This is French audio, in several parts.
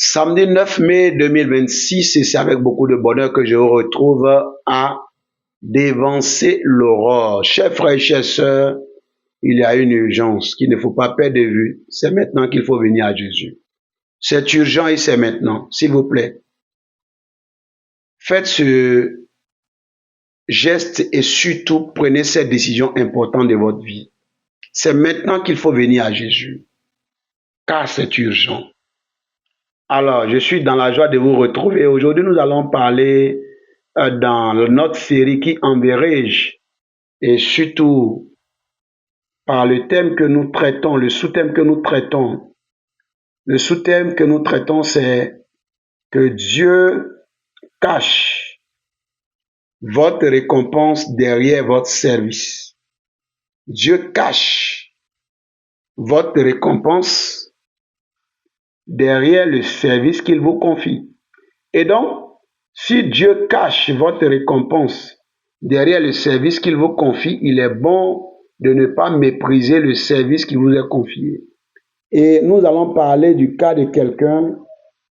Samedi 9 mai 2026, et c'est avec beaucoup de bonheur que je vous retrouve à dévancer l'aurore. Chers frères et chères sœurs, il y a une urgence qu'il ne faut pas perdre de vue. C'est maintenant qu'il faut venir à Jésus. C'est urgent et c'est maintenant. S'il vous plaît, faites ce geste et surtout prenez cette décision importante de votre vie. C'est maintenant qu'il faut venir à Jésus, car c'est urgent. Alors, je suis dans la joie de vous retrouver. Aujourd'hui, nous allons parler dans notre série Qui enverrai-je? Et surtout, par le thème que nous traitons, le sous-thème que nous traitons. Le sous-thème que nous traitons, c'est que Dieu cache votre récompense derrière votre service. Dieu cache votre récompense derrière le service qu'il vous confie. Et donc, si Dieu cache votre récompense derrière le service qu'il vous confie, il est bon de ne pas mépriser le service qui vous est confié. Et nous allons parler du cas de quelqu'un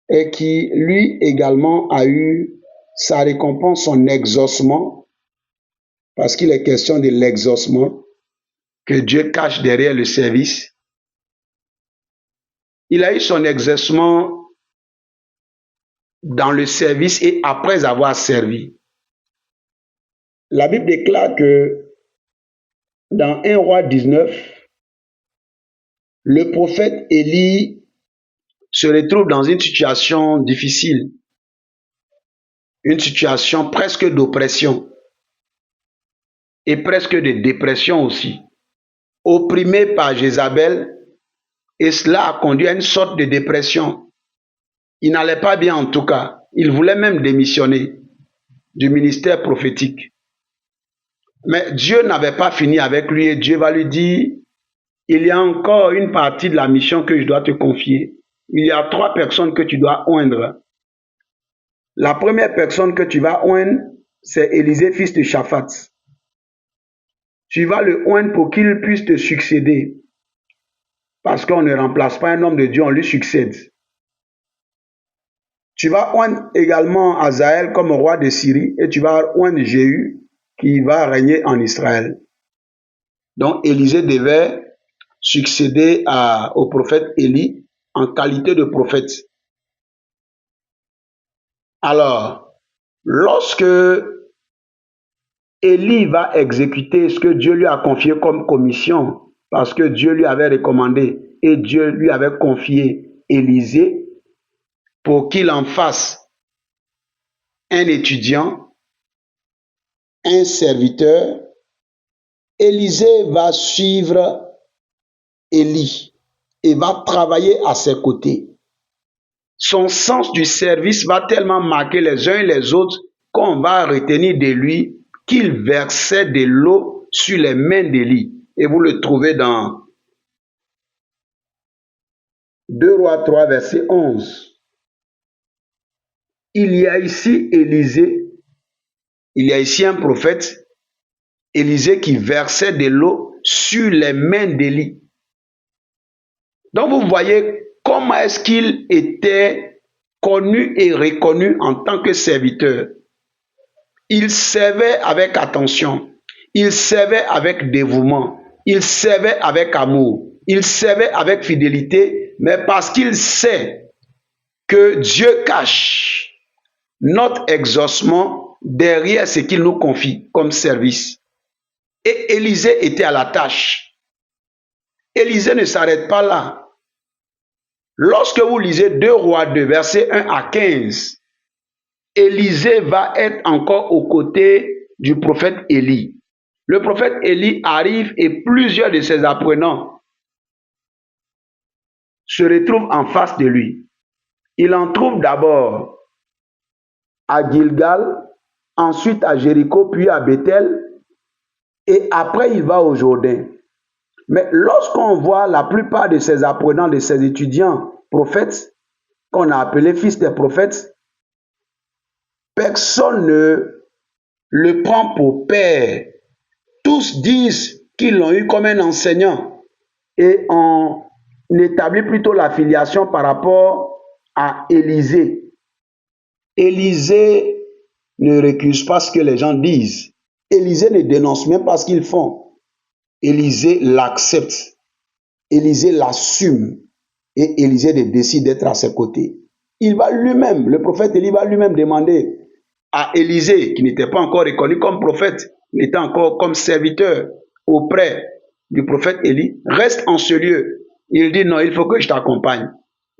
et qui, lui également, a eu sa récompense, son exaucement, parce qu'il est question de l'exaucement que Dieu cache derrière le service. Il a eu son exaucement dans le service et après avoir servi. La Bible déclare que dans 1 roi 19, le prophète Élie se retrouve dans une situation difficile, une situation presque d'oppression et presque de dépression aussi, opprimé par Jézabel, et cela a conduit à une sorte de dépression. Il n'allait pas bien en tout cas, il voulait même démissionner du ministère prophétique. Mais Dieu n'avait pas fini avec lui et Dieu va lui dire, il y a encore une partie de la mission que je dois te confier. Il y a 3 personnes que tu dois oindre. La première personne que tu vas oindre, c'est Élisée, fils de Shaphat. Tu vas le oindre pour qu'il puisse te succéder. Parce qu'on ne remplace pas un homme de Dieu, on lui succède. Tu vas oindre également Hazaël comme roi de Syrie et tu vas oindre Jéhu qui va régner en Israël. Donc Élisée devait succéder au prophète Élie en qualité de prophète. Alors, lorsque Élie va exécuter ce que Dieu lui a confié comme commission, parce que Dieu lui avait recommandé et Dieu lui avait confié Élisée pour qu'il en fasse un étudiant, un serviteur, Élisée va suivre Élie et va travailler à ses côtés. Son sens du service va tellement marquer les uns et les autres qu'on va retenir de lui qu'il versait de l'eau sur les mains d'Élie. Et vous le trouvez dans 2 Rois 3, verset 11. Il y a ici Élisée, il y a ici un prophète, Élisée qui versait de l'eau sur les mains d'Élie. Donc vous voyez comment est-ce qu'il était connu et reconnu en tant que serviteur. Il servait avec attention, il servait avec dévouement, il servait avec amour, il servait avec fidélité, mais parce qu'il sait que Dieu cache notre exaucement derrière ce qu'il nous confie comme service. Et Élisée était à la tâche. Élisée ne s'arrête pas là. Lorsque vous lisez 2 Rois 2, versets 1 à 15, Élisée va être encore aux côtés du prophète Élie. Le prophète Élie arrive et plusieurs de ses apprenants se retrouvent en face de lui. Il en trouve d'abord à Gilgal, ensuite à Jéricho, puis à Bethel, et après il va au Jourdain. Mais lorsqu'on voit la plupart de ses apprenants, de ses étudiants prophètes, qu'on a appelés fils des prophètes, personne ne le prend pour père. Tous disent qu'ils l'ont eu comme un enseignant et on établit plutôt l'affiliation par rapport à Élisée. Élisée ne récuse pas ce que les gens disent. Élisée ne dénonce même pas ce qu'ils font. Élisée l'accepte. Élisée l'assume. Et Élisée décide d'être à ses côtés. Il va lui-même, le prophète Élie va lui-même demander à Élisée, qui n'était pas encore reconnu comme prophète, il était encore comme serviteur auprès du prophète Élie, reste en ce lieu. Il dit non, il faut que je t'accompagne.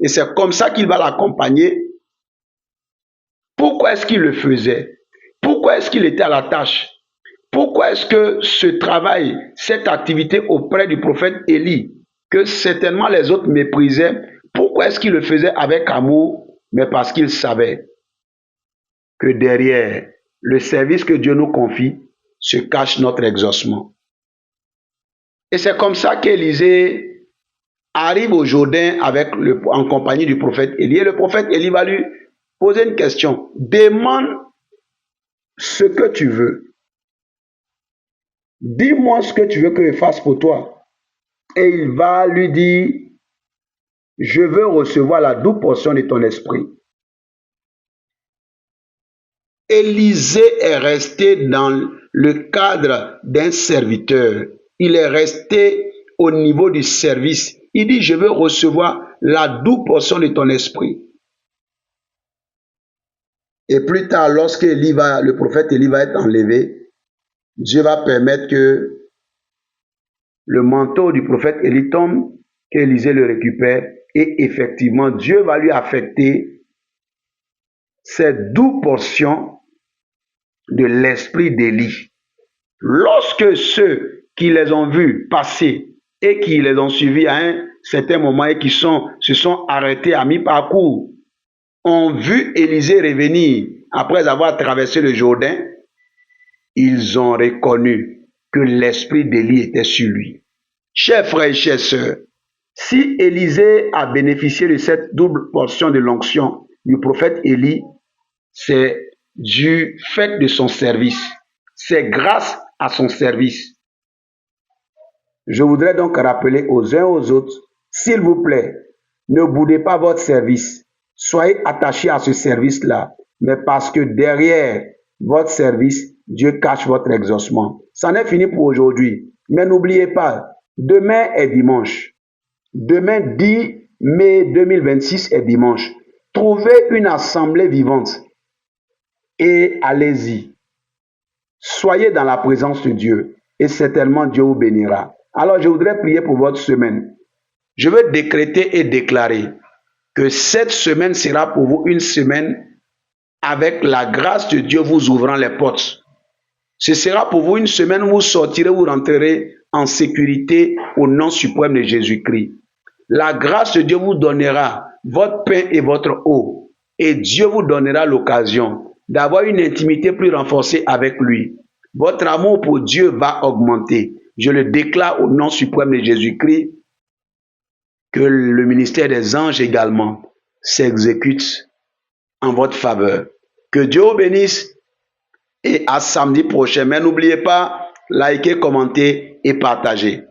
Et c'est comme ça qu'il va l'accompagner. Pourquoi est-ce qu'il le faisait? Pourquoi est-ce qu'il était à la tâche? Pourquoi est-ce que ce travail, cette activité auprès du prophète Élie, que certainement les autres méprisaient, pourquoi est-ce qu'il le faisait avec amour? Mais parce qu'il savait que derrière le service que Dieu nous confie se cache notre exaucement. Et c'est comme ça qu'Élisée arrive au Jourdain en compagnie du prophète Élie. Et le prophète Élie va lui poser une question. Demande ce que tu veux. Dis-moi ce que tu veux que je fasse pour toi. Et il va lui dire, je veux recevoir la double portion de ton esprit. Élisée est resté dans le cadre d'un serviteur. Il est resté au niveau du service. Il dit, je veux recevoir la double portion de ton esprit. Et plus tard, lorsque le prophète Élie va être enlevé, Dieu va permettre que le manteau du prophète Élie tombe, qu'Élisée le récupère, et effectivement, Dieu va lui affecter cette double portion de l'esprit d'Élie. Lorsque ceux qui les ont vus passer et qui les ont suivis à un certain moment et qui se sont arrêtés à mi-parcours, ont vu Élisée revenir après avoir traversé le Jourdain, ils ont reconnu que l'esprit d'Élie était sur lui. Chers frères et chères sœurs, si Élisée a bénéficié de cette double portion de l'onction du prophète Élie, c'est du fait de son service. C'est grâce à son service. Je voudrais donc rappeler aux uns aux autres, s'il vous plaît, ne boudez pas votre service. Soyez attachés à ce service-là, mais parce que derrière votre service, Dieu cache votre exaucement. C'en est fini pour aujourd'hui. Mais n'oubliez pas, demain est dimanche. Demain 10 mai 2026 est dimanche. Trouvez une assemblée vivante et allez-y. Soyez dans la présence de Dieu et certainement Dieu vous bénira. Alors je voudrais prier pour votre semaine. Je veux décréter et déclarer que cette semaine sera pour vous une semaine avec la grâce de Dieu vous ouvrant les portes. Ce sera pour vous une semaine où vous sortirez, vous rentrerez en sécurité au nom suprême de Jésus-Christ. La grâce de Dieu vous donnera votre pain et votre eau. Et Dieu vous donnera l'occasion d'avoir une intimité plus renforcée avec lui. Votre amour pour Dieu va augmenter. Je le déclare au nom suprême de Jésus-Christ, que le ministère des anges également s'exécute en votre faveur. Que Dieu vous bénisse et à samedi prochain. Mais n'oubliez pas, likez, commentez et partagez.